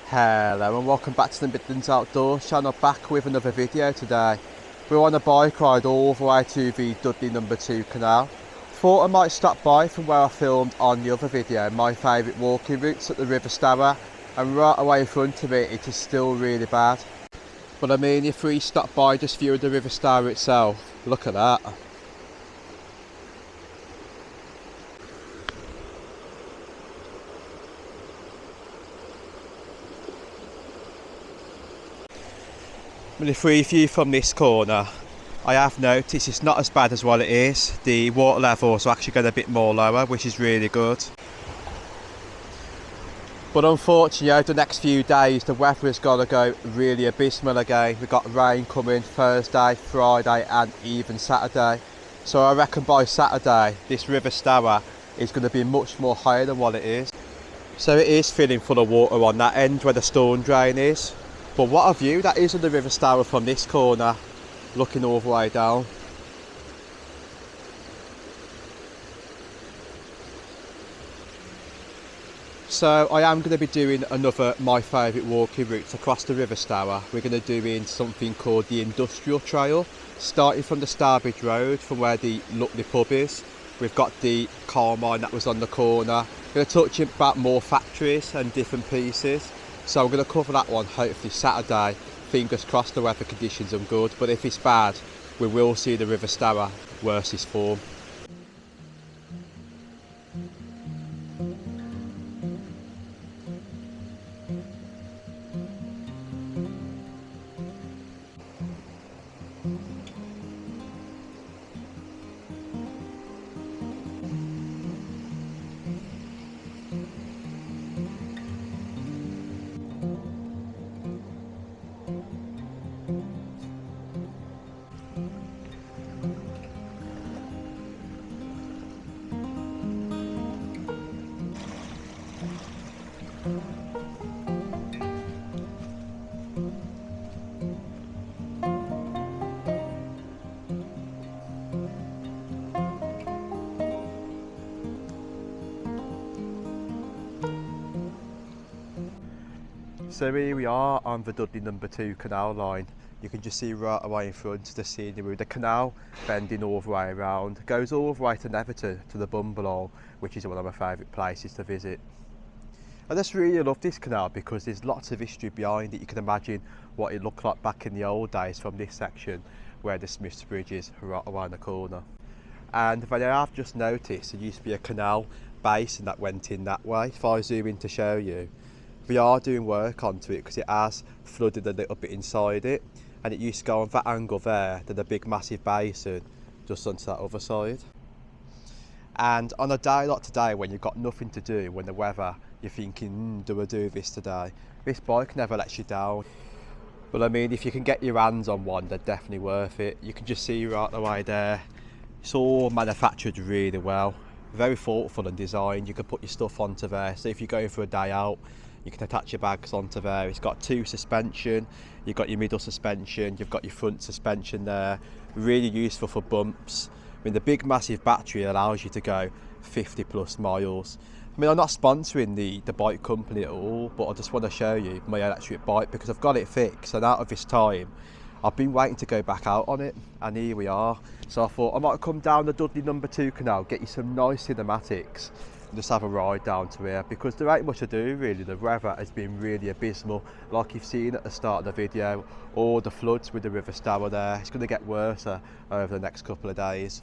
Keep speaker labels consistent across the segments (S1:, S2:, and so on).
S1: Hello and welcome back to the Midlands Outdoors channel, back with another video today. We're on a bike ride all the way to the Dudley #2 canal. Thought I might stop by from where I filmed on the other video, my favourite walking routes at the River Stour, and right away in front of it, it is still really bad. But I mean, if we stop by just viewing the River Stour itself, look at that. Well, if we view from this corner, I have noticed it's not as bad as what it is. The water levels are actually going a bit more lower, which is really good. But unfortunately, over the next few days, the weather is going to go really abysmal again. We've got rain coming Thursday, Friday and even Saturday. So I reckon by Saturday, this River Stour is going to be much more higher than what it is. So it is filling full of water on that end where the storm drain is. But what a view that is of the River Stour from this corner, looking all the way down. So I am going to be doing another my favourite walking routes across the River Stour. We're going to be doing something called the Industrial Trail, starting from the Starbridge Road, from where the lovely pub is. We've got the coal mine that was on the corner. We're going to touch about more factories and different pieces. So I'm going to cover that one hopefully Saturday. Fingers crossed the weather conditions are good, but if it's bad, we will see the River Stour worst form. So here we are on the Dudley #2 canal line. You can just see right away in front the scenery, the canal bending all the way around, goes all the way to Netherton, to the Bumble, which is one of my favourite places to visit. I just really love this canal because there's lots of history behind it. You can imagine what it looked like back in the old days from this section where the Smith's Bridge is right around the corner. And I have just noticed there used to be a canal basin that went in that way. If I zoom in to show you, we are doing work onto it because it has flooded a little bit inside it, and it used to go on that angle there, then a big massive basin just onto that other side. And on a day like today when you've got nothing to do, when the weather, you're thinking, do I do this today? This bike never lets you down. But I mean, if you can get your hands on one, they're definitely worth it. You can just see right the way there, it's all manufactured really well, very thoughtful and designed. You can put your stuff onto there, so if you're going for a day out, you can attach your bags onto there. It's got two suspension, you've got your middle suspension, you've got your front suspension there. Really useful for bumps. I mean, the big massive battery allows you to go 50 plus miles. I mean, I'm not sponsoring the bike company at all, but I just want to show you my electric bike because I've got it fixed, and out of this time I've been waiting to go back out on it, and here we are. So I thought I might come down the Dudley #2 canal, get you some nice cinematics, just have a ride down to here because there ain't much to do really. The weather has been really abysmal, like you've seen at the start of the video. All the floods with the River Stour there, it's going to get worse over the next couple of days.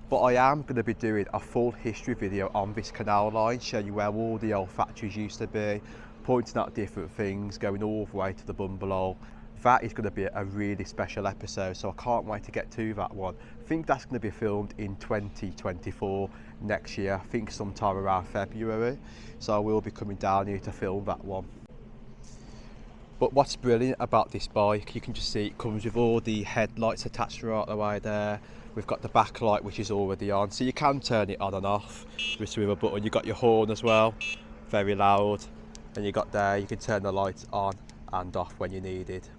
S1: But I am going to be doing a full history video on this canal line, showing you where all the old factories used to be, pointing out different things, going all the way to the Bumble. That is going to be a really special episode, so I can't wait to get to that one. I think that's going to be filmed in 2024 next year, I think sometime around February, so I will be coming down here to film that one. But what's brilliant about this bike, you can just see it comes with all the headlights attached right the way there. We've got the backlight which is already on, so you can turn it on and off just with a button. You've got your horn as well, very loud, and you got there, you can turn the lights on and off when you need it.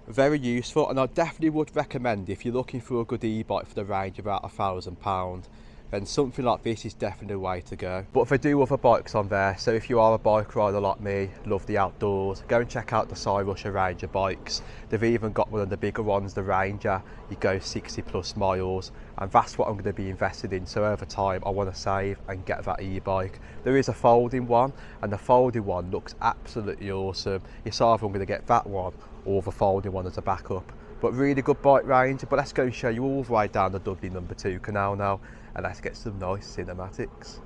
S1: Very useful, and I definitely would recommend, if you're looking for a good e-bike for the range of about £1,000, then something like this is definitely the way to go. But they do other bikes on there, so if you are a bike rider like me, love the outdoors, go and check out the Cyrusher range of bikes. They've even got one of the bigger ones, the Ranger. You go 60 plus miles, and that's what I'm going to be invested in. So over time I want to save and get that e-bike. There is a folding one, and the folding one looks absolutely awesome. It's either I'm going to get that one or the folding one as a backup. But really good bike range. But let's go and show you all the way down the Dudley #2 canal now, and let's get some nice cinematics.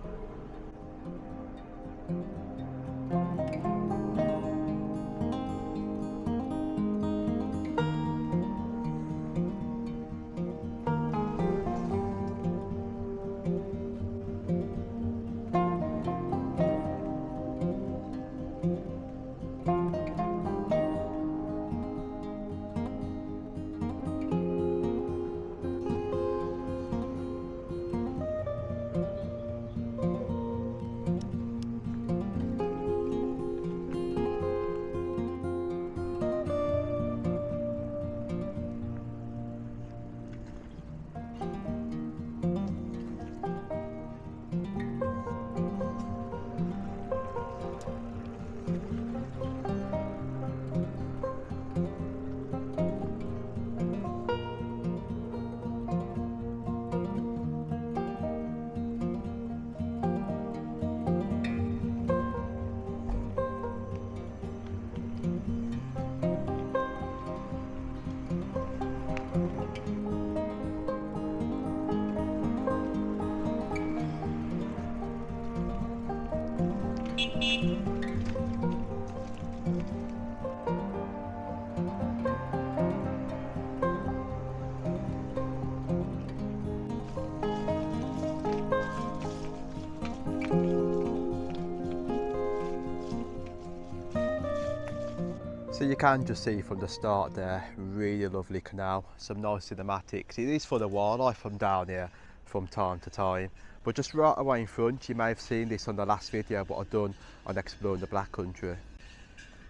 S1: So you can just see from the start there, really lovely canal, some nice cinematics. It is full of wildlife from down here from time to time, but just right away in front, you may have seen this on the last video what I've done on exploring the Black Country.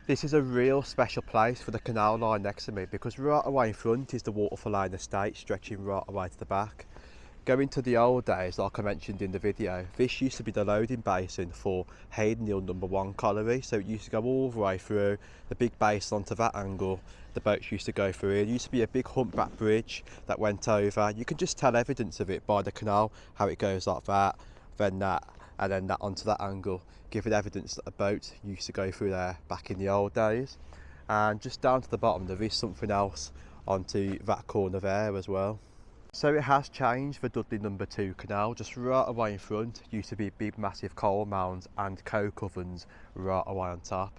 S1: This is a real special place for the canal line next to me, because right away in front is the Waterfall Lane estate stretching right away to the back. Going to the old days, like I mentioned in the video, this used to be the loading basin for Haydenhill #1 colliery, so it used to go all the way through the big basin onto that angle. The boats used to go through here. It used to be a big humpback bridge that went over. You can just tell evidence of it by the canal, how it goes like that, then that, and then that onto that angle, giving evidence that a boat used to go through there back in the old days. And just down to the bottom there is something else onto that corner there as well. So it has changed, the Dudley #2 canal. Just right away in front used to be big massive coal mounds and coke ovens right away on top.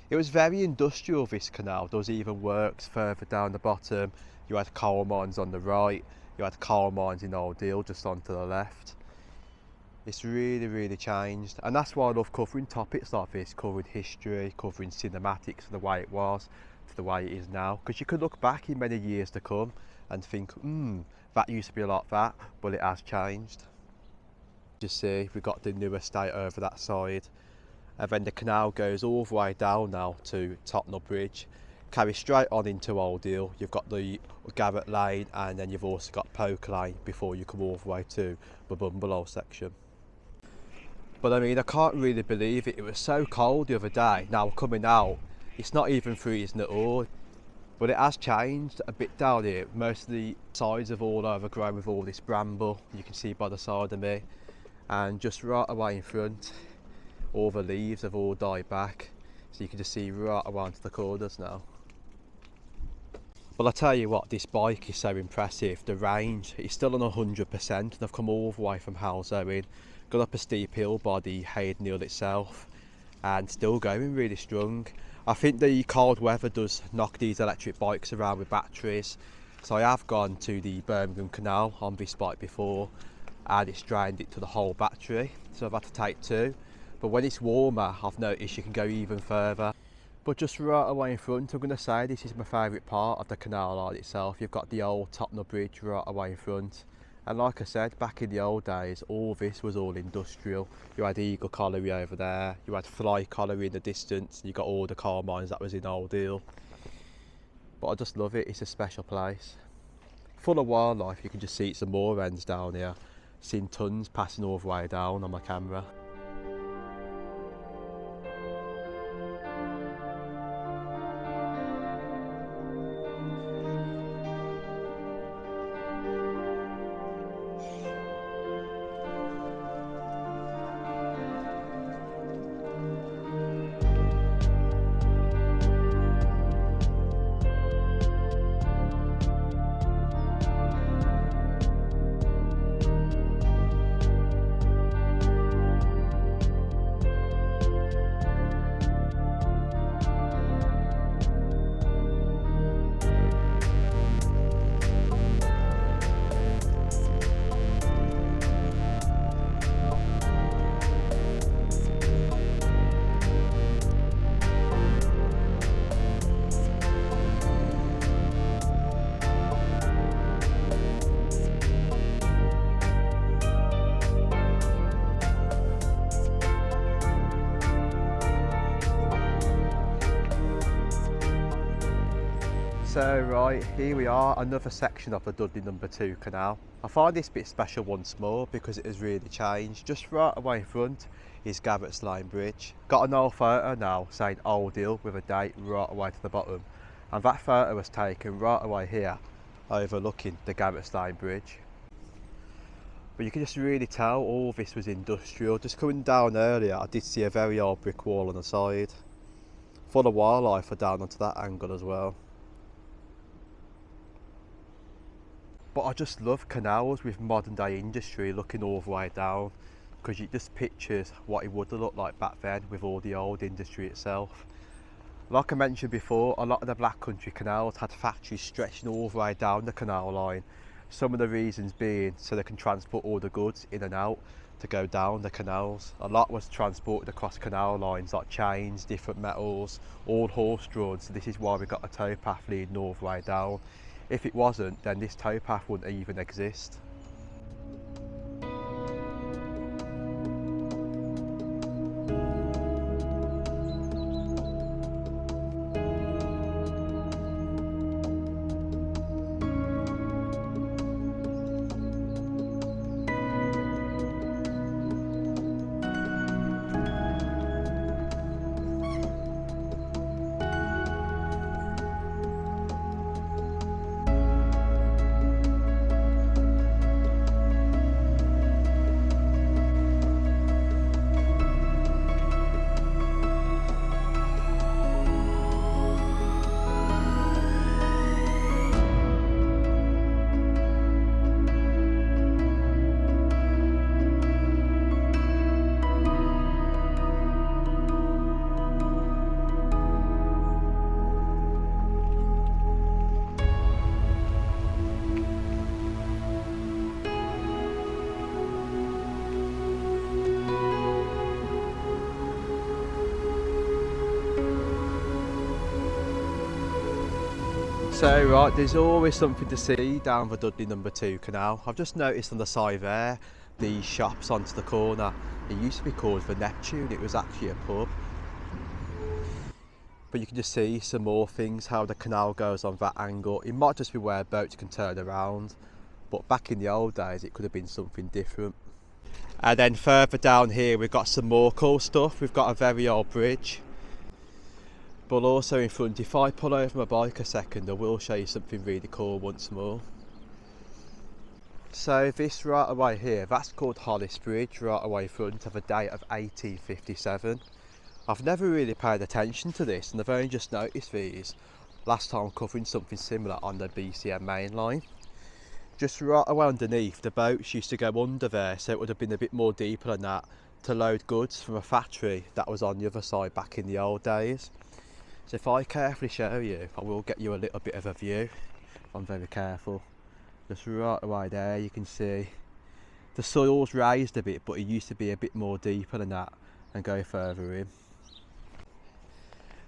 S1: It was very industrial, this canal. There was even works further down the bottom. You had coal mines on the right, you had coal mines in Old Deal just on to the left. It's really changed, and that's why I love covering topics like this, covering history, covering cinematics, the way it was to the way it is now, because you could look back in many years to come and think, that used to be like that, but it has changed. You see, we've got the new estate over that side, and then the canal goes all the way down now to Tottenham Bridge, carries straight on into Old Deal. You've got the Garrett Lane, and then you've also got Poker Lane before you come all the way to the Bumble section. But I mean, I can't really believe it. It was so cold the other day. Now coming out, it's not even freezing at all. But it has changed a bit down here. Most of the sides have all overgrown with all this bramble, you can see by the side of me. And just right away in front, all the leaves have all died back. So you can just see right around to the corners now. But I tell you what, this bike is so impressive. The range is still on 100%, and I've come all the way from Halzowen, got up a steep hill by the Haydenhill itself, and still going really strong. I think the cold weather does knock these electric bikes around with batteries, so I have gone to the Birmingham Canal on this bike before, and it's drained it to the whole battery, so I've had to take two. But when it's warmer, I've noticed you can go even further. But just right away in front, I'm going to say this is my favourite part of the canal line itself. You've got the old Tottenham Bridge right away in front, and like I said, back in the old days, all this was all industrial. You had Eagle Colliery over there, you had Fly Colliery in the distance, and you got all the coal mines that was in Old Deal. But I just love it, it's a special place. Full of wildlife, you can just see some moor ends down here. seen tons passing all the way down on my camera. So right, here we are, another section of the Dudley #2 canal. I find this bit special once more because it has really changed. Just right away in front is Garrett's Lane Bridge. Got an old photo now saying Old Hill with a date right away to the bottom. And that photo was taken right away here, overlooking the Garrett's Lane Bridge. But you can just really tell all this was industrial. Just coming down earlier, I did see a very old brick wall on the side. Full of wildlife are down onto that angle as well. But I just love canals with modern day industry looking all the way down, because it just pictures what it would have looked like back then with all the old industry itself. Like I mentioned before, a lot of the Black Country canals had factories stretching all the way down the canal line. Some of the reasons being so they can transport all the goods in and out to go down the canals. A lot was transported across canal lines like chains, different metals, all horse drawn, so this is why we got a towpath leading all the way down. If it wasn't, then this towpath wouldn't even exist. So right, there's always something to see down the Dudley #2 canal. I've just noticed on the side there, the shops onto the corner. It used to be called the Neptune, it was actually a pub. But you can just see some more things, how the canal goes on that angle. It might just be where boats can turn around, but back in the old days it could have been something different. And then further down here we've got some more cool stuff. We've got a very old bridge. But also in front, if I pull over my bike a second, I will show you something really cool once more. So this right away here, that's called Hollis Bridge, right away front, of a date of 1857. I've never really paid attention to this, and I've only just noticed these last time covering something similar on the BCM main line. Just right away underneath, the boats used to go under there, so it would have been a bit more deeper than that to load goods from a factory that was on the other side back in the old days. So if I carefully show you, I will get you a little bit of a view. I'm very careful. Just right away there, you can see the soil's raised a bit, but it used to be a bit more deeper than that and go further in.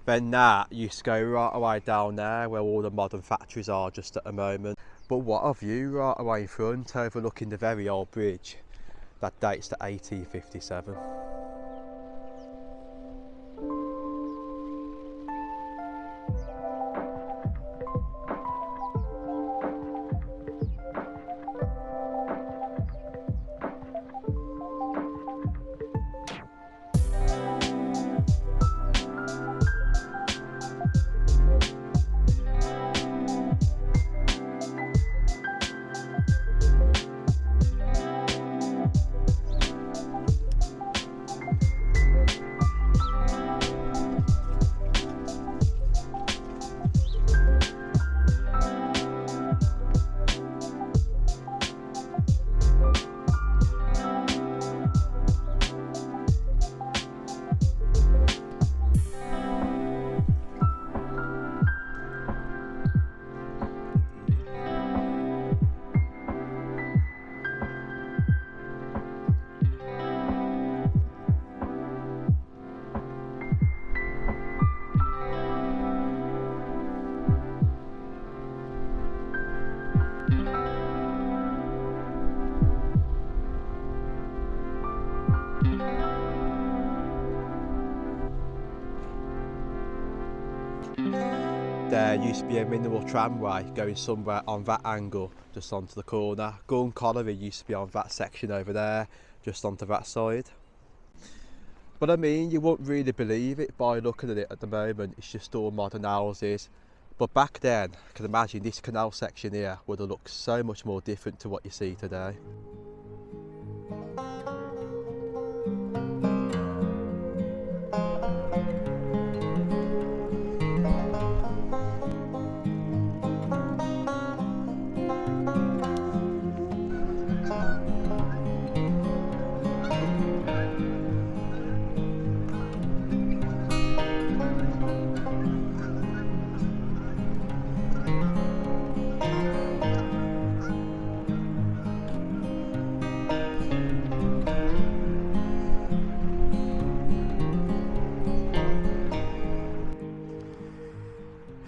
S1: Then that used to go right away down there where all the modern factories are just at the moment. But what a view right away in front, overlooking the very old bridge that dates to 1857. there used to be a mineral tramway going somewhere on that angle, just onto the corner. Gun colliery used to be on that section over there, just onto that side. But I mean, you won't really believe it by looking at it at the moment. It's just all modern houses. But back then, I can imagine this canal section here would have looked so much more different to what you see today.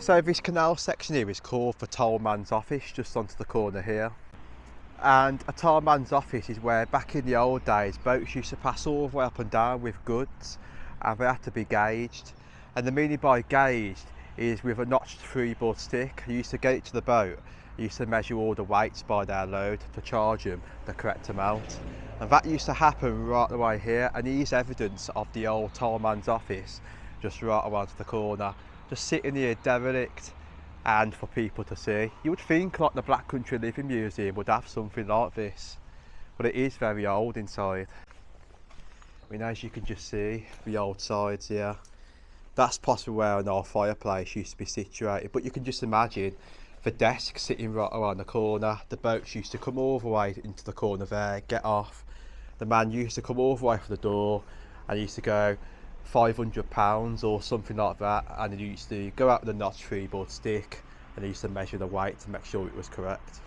S1: So this canal section here is called the tollman's office, just onto the corner here. And a tollman's office is where back in the old days boats used to pass all the way up and down with goods, and they had to be gauged. And the meaning by gauged is with a notched 3-board stick. You used to get it to the boat, you used to measure all the weights by their load to charge them the correct amount. And that used to happen right away here, and here's evidence of the old tollman's office just right around the corner, just sitting here derelict and for people to see. You would think like the Black Country Living Museum would have something like this, but it is very old inside. I mean, as you can just see, the old sides here, that's possibly where an old fireplace used to be situated, but you can just imagine the desk sitting right around the corner. The boats used to come all the way into the corner there, get off. The man used to come all the way for the door and he used to go £500 or something like that, and he used to go out with a notched 3-board stick and he used to measure the weight to make sure it was correct.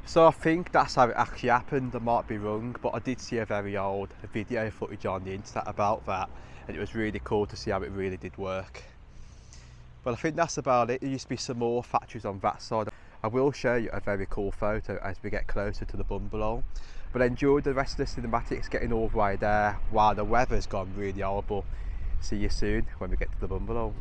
S1: So I think that's how it actually happened. I might be wrong, but I did see a very old video footage on the internet about that, and it was really cool to see how it really did work. But I think that's about it. There used to be some more factories on that side. I will show you a very cool photo as we get closer to the Bumble. But enjoy the rest of the cinematics getting all the way there while the weather's gone really horrible. See you soon when we get to the Bumble.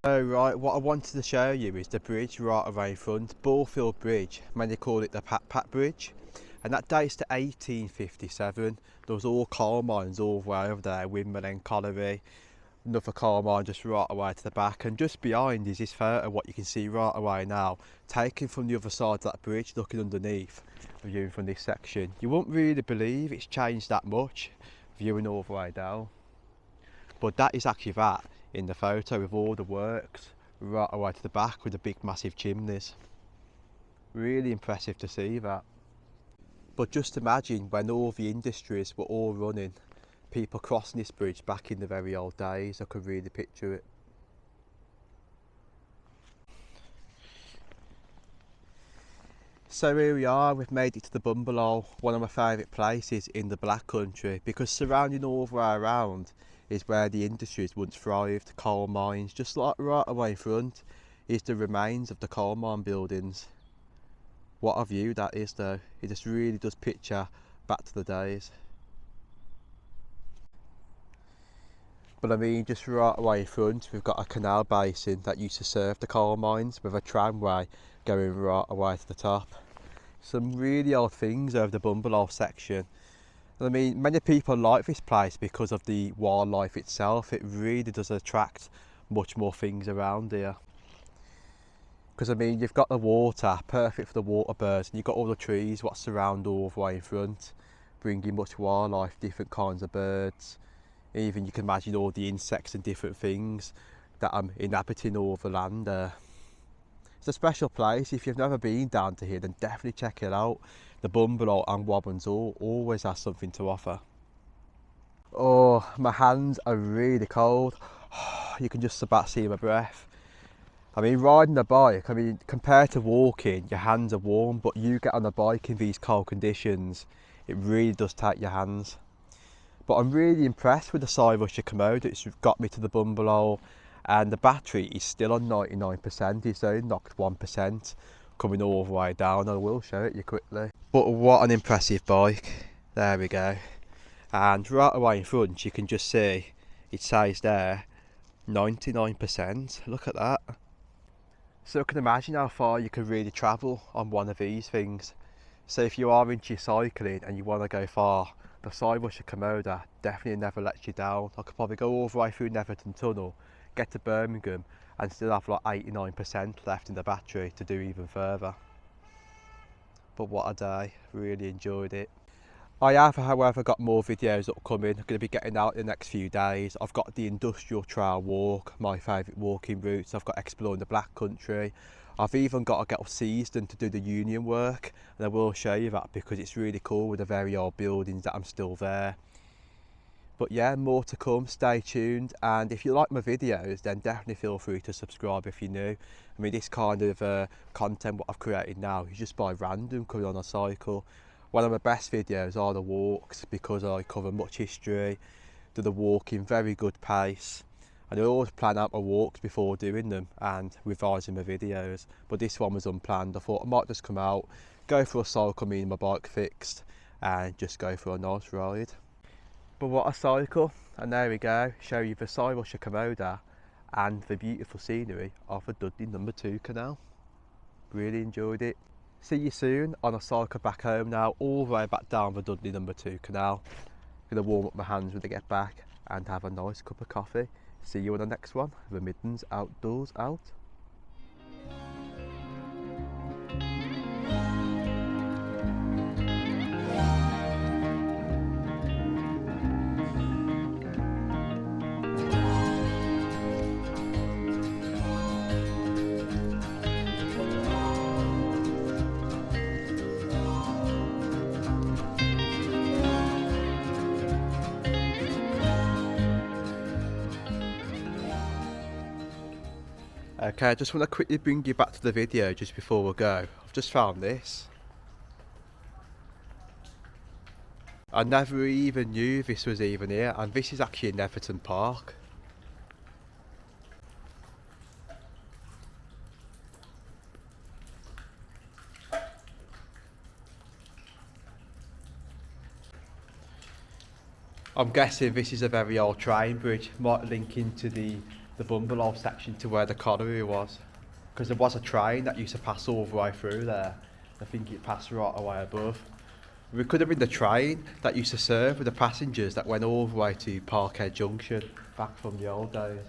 S1: Oh right, what I wanted to show you is the bridge right away in front, Bullfield Bridge. Many call it the Pat Bridge, and that dates to 1857. There was all coal mines all the way over there, Windmill and Colliery, another coal mine just right away to the back, and just behind is this photo, what you can see right away now, taken from the other side of that bridge, looking underneath, viewing from this section. You won't really believe it's changed that much, viewing all the way down. But that is actually that in the photo with all the works right away to the back with the big massive chimneys. Really impressive to see that. But just imagine when all the industries were all running, people crossing this bridge back in the very old days. I could really picture it. So here we are, we've made it to the Bumble, one of my favourite places in the Black Country, because surrounding all the way around is where the industries once thrived, coal mines. Just like right away in front is the remains of the coal mine buildings. What a view that is though, it just really does picture back to the days. But I mean, just right away in front we've got a canal basin that used to serve the coal mines with a tramway going right away to the top. Some really old things over the Bumble section. I mean, many people like this place because of the wildlife itself. It really does attract much more things around here. Because I mean, you've got the water, perfect for the water birds, and you've got all the trees what surround all the way in front, bringing much wildlife, different kinds of birds. Even you can imagine all the insects and different things that are inhabiting all the land there. It's a special place. If you've never been down to here, then definitely check it out. The Bumble and Wobbins always has something to offer. Oh, my hands are really cold. You can just about see my breath. I mean, riding a bike, I mean, compared to walking, your hands are warm, but you get on a bike in these cold conditions, it really does take your hands. But I'm really impressed with the cyrusher kommoda. It's got me to the Bumble, and the battery is still on 99%. It's only knocked 1% coming all the way down. I will show it you quickly. But what an impressive bike. There we go. And right away in front you can just see it says there 99%. Look at that. So you can imagine how far you can really travel on one of these things. So if you are into cycling and you want to go far, the cyrusher kommoda definitely never lets you down. I could probably go all the way through Netherton tunnel, get to Birmingham, and still have like 89% left in the battery to do even further. But what a day, really enjoyed it. I have however got more videos upcoming. I'm going to be getting out in the next few days. I've got the industrial trail walk, my favourite walking routes. I've got exploring the Black Country. I've even got to get up Seaston to do the union work, and I will show you that because it's really cool with the very old buildings that I'm still there. But yeah, more to come, stay tuned, and if you like my videos then definitely feel free to subscribe if you're new. I mean, this kind of content what I've created now is just by random coming on a cycle. One of my best videos are the walks because I cover much history, do the walking very good pace, and I always plan out my walks before doing them and revising my videos. But this one was unplanned. I thought I might just come out, go for a cycle, me and my bike fixed, and just go for a nice ride. But what a cycle, and there we go, show you the cyrusher kommoda and the beautiful scenery of the Dudley No. 2 Canal. Really enjoyed it. See you soon on a cycle back home now, all the way back down the Dudley No. 2 Canal. Gonna warm up my hands when I get back and have a nice cup of coffee. See you on the next one, the Midlands Outdoors out. Okay, I just want to quickly bring you back to the video just before we go. I've just found this. I never even knew this was even here, and this is actually in Netherton Park. I'm guessing this is a very old train bridge, might link into the Bumble section to where the colliery was, because there was a train that used to pass all the way through there. I think it passed right away above. It could have been the train that used to serve with the passengers that went all the way to Parkhead Junction back from the old days.